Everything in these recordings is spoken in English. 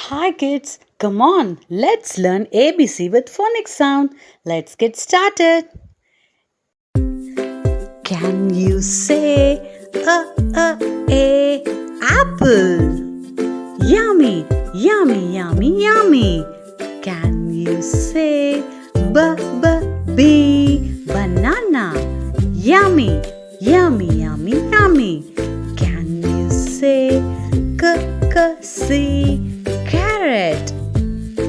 Hi kids, come on, let's learn ABC with phonics sound. Let's get started. Can you say a apple? Yummy, yummy, yummy, yummy. Can you say b banana? Yummy, yummy, yummy, yummy. Can you say c carrot?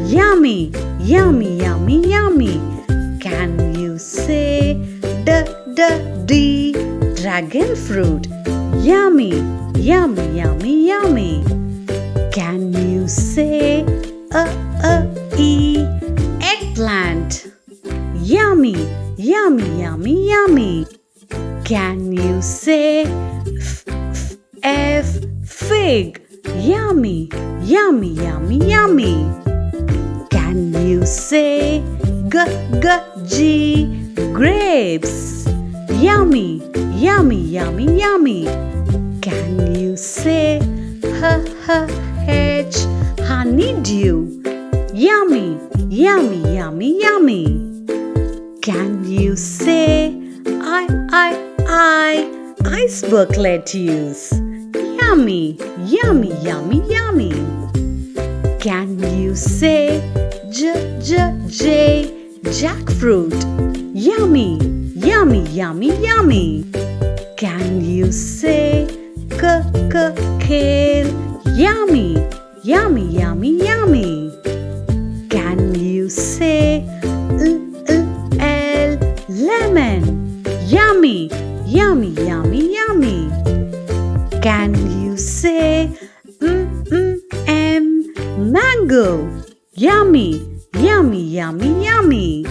Yummy, yummy, yummy, yummy. Can you say d dragon fruit? Yummy, yummy, yummy, yummy. Can you say e eggplant? Yummy, yummy, yummy, yummy. Can you say f fig? Yummy, yummy, yummy, yummy. Can you say g grapes? Yummy, yummy, yummy, yummy. Can you say h honeydew? Yummy, yummy, yummy, yummy. Can you say iceberg lettuce? Yummy, yummy, yummy, yummy. Can you say jackfruit? Yummy, yummy, yummy, yummy. Can you say kale? Yummy, yummy, yummy, yummy. Can you say lemon? Yummy, yummy, yummy, yummy. Can you say mango? Yummy, yummy, yummy, yummy.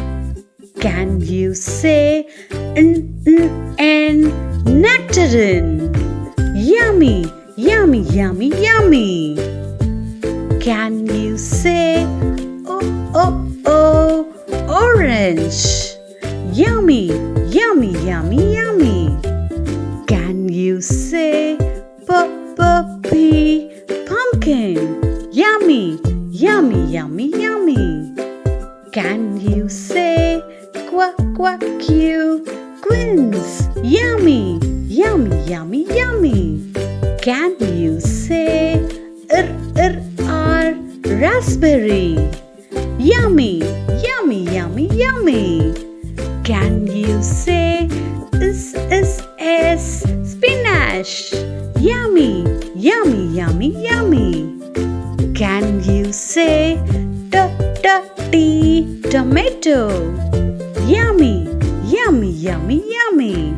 Can you say nectarine? Yummy, yummy, yummy, yummy. Can you say orange? Yummy, yummy, yummy, yummy. Can you say pumpkin? Yummy, yummy, yummy, yummy. Can you say quince? Yummy, yummy, yummy, yummy. Can you say raspberry? Yummy, yummy, yummy, yummy. Can you say spinach? Yummy, yummy, yummy, yummy. Can you say tomato? Yummy, yummy, yummy, yummy.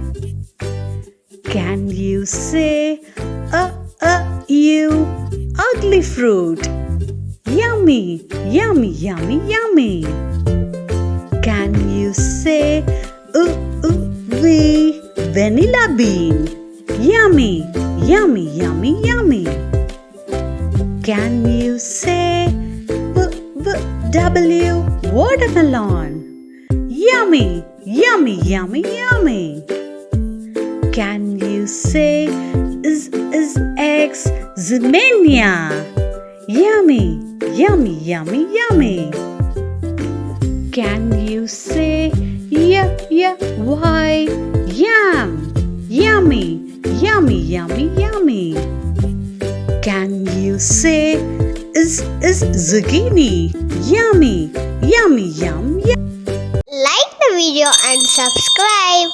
Can you say ugly fruit? Yummy, yummy, yummy, yummy. Can you say vanilla bean? Yummy, yummy, yummy, yummy. Can you say watermelon? Yummy, yummy, yummy, yummy. Can you say Zmenia? Yummy, yummy, yummy, yummy. Can you say yam? Yummy, yummy, yummy, yummy. Can you say zucchini? Yummy, yummy, yum, yum. Like the video and subscribe.